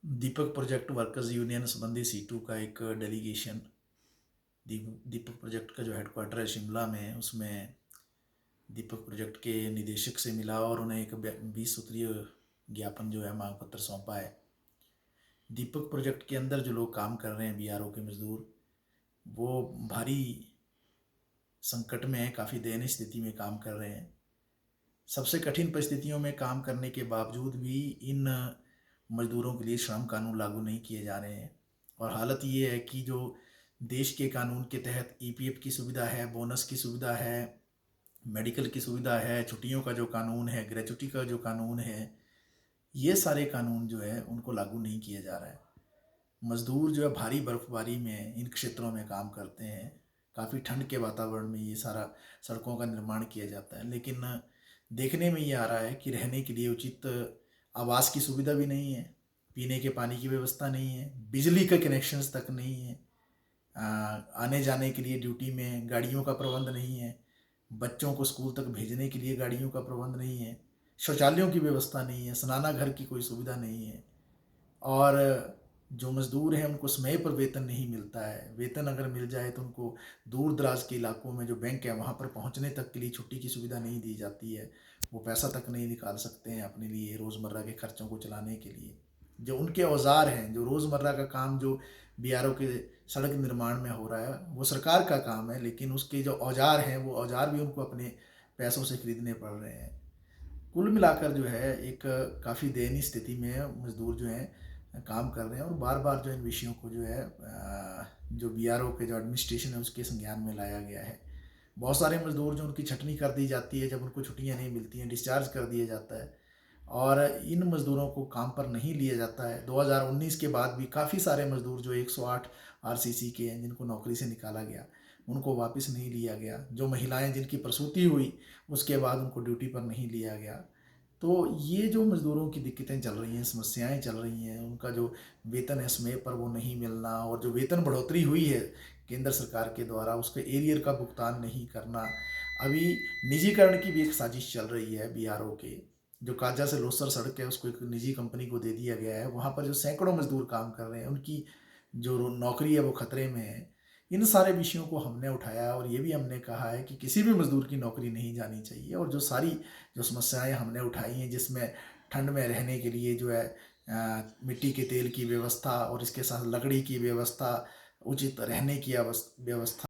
दीपक project workers union संबंधी situ का एक डेलीगेशन दीपक प्रोजेक्ट का जो हेडक्वार्टर है शिमला में, उसमें दीपक प्रोजेक्ट के निदेशक से मिला और उन्हें एक 20 सूत्रीय ज्ञापन जो है मांग पत्र सौंपा है। दीपक प्रोजेक्ट के अंदर जो लोग काम कर रहे हैं, बीआरओ के मजदूर, वो भारी संकट में है, काफ़ी दयनीय स्थिति में काम कर रहे हैं। सबसे कठिन परिस्थितियों में काम करने के बावजूद भी इन मजदूरों के लिए श्रम कानून लागू नहीं किए जा रहे हैं। और हालत ये है कि जो देश के कानून के तहत ईपीएफ की सुविधा है, बोनस की सुविधा है, मेडिकल की सुविधा है, छुट्टियों का जो कानून है, ग्रेच्युटी का जो कानून है, ये सारे कानून जो है उनको लागू नहीं किया जा रहा है। मजदूर जो है भारी बर्फबारी में इन क्षेत्रों में काम करते हैं। काफ़ी ठंड के वातावरण में ये सारा सड़कों का निर्माण किया जाता है, लेकिन देखने में ये आ रहा है कि रहने के लिए उचित आवास की सुविधा भी नहीं है, पीने के पानी की व्यवस्था नहीं है, बिजली का कनेक्शंस तक नहीं है, आने जाने के लिए ड्यूटी में गाड़ियों का प्रबंध नहीं है, बच्चों को स्कूल तक भेजने के लिए गाड़ियों का प्रबंध नहीं है, शौचालयों की व्यवस्था नहीं है, स्नानाघर की कोई सुविधा नहीं है। और जो मज़दूर हैं उनको समय पर वेतन नहीं मिलता है। वेतन अगर मिल जाए तो उनको दूर दराज के इलाकों में जो बैंक है वहाँ पर पहुँचने तक के लिए छुट्टी की सुविधा नहीं दी जाती है। वो पैसा तक नहीं निकाल सकते हैं अपने लिए रोज़मर्रा के खर्चों को चलाने के लिए। जो उनके औज़ार हैं, जो रोज़मर्रा का काम जो बीआरओ के सड़क निर्माण में हो रहा है, वो सरकार का काम है, लेकिन उसके जो औज़ार हैं वो औज़ार भी उनको अपने पैसों से खरीदने पड़ रहे हैं। कुल मिलाकर जो है एक काफ़ी दयनीय स्थिति में मज़दूर जो हैं काम कर रहे हैं, और बार बार जो इन विषयों को जो है जो बीआरओ के जो एडमिनिस्ट्रेशन है उसके संज्ञान में लाया गया है। बहुत सारे मज़दूर जो उनकी छटनी कर दी जाती है, जब उनको छुट्टियां नहीं मिलती हैं, डिस्चार्ज कर दिया जाता है, और इन मज़दूरों को काम पर नहीं लिया जाता है। 2019 के बाद भी काफ़ी सारे मज़दूर जो 108 आरसीसी के हैं जिनको नौकरी से निकाला गया, उनको वापस नहीं लिया गया। जो महिलाएं जिनकी प्रसूति हुई उसके बाद उनको ड्यूटी पर नहीं लिया गया। तो ये जो मज़दूरों की दिक्कतें चल रही हैं, समस्याएं चल रही हैं, उनका जो वेतन है समय पर वो नहीं मिलना, और जो वेतन बढ़ोतरी हुई है केंद्र सरकार के द्वारा उसके एरियर का भुगतान नहीं करना। अभी निजीकरण की भी एक साजिश चल रही है बीआरओ के। जो काजा से लोसर सड़क है उसको एक निजी कंपनी को दे दिया गया है। वहाँ पर जो सैकड़ों मजदूर काम कर रहे हैं उनकी जो नौकरी है वो खतरे में है। इन सारे विषयों को हमने उठाया और ये भी हमने कहा है कि किसी भी मजदूर की नौकरी नहीं जानी चाहिए। और जो सारी जो समस्याएं हमने उठाई हैं, जिसमें ठंड में रहने के लिए जो है मिट्टी के तेल की व्यवस्था और इसके साथ लकड़ी की व्यवस्था, उचित रहने की व्यवस्था,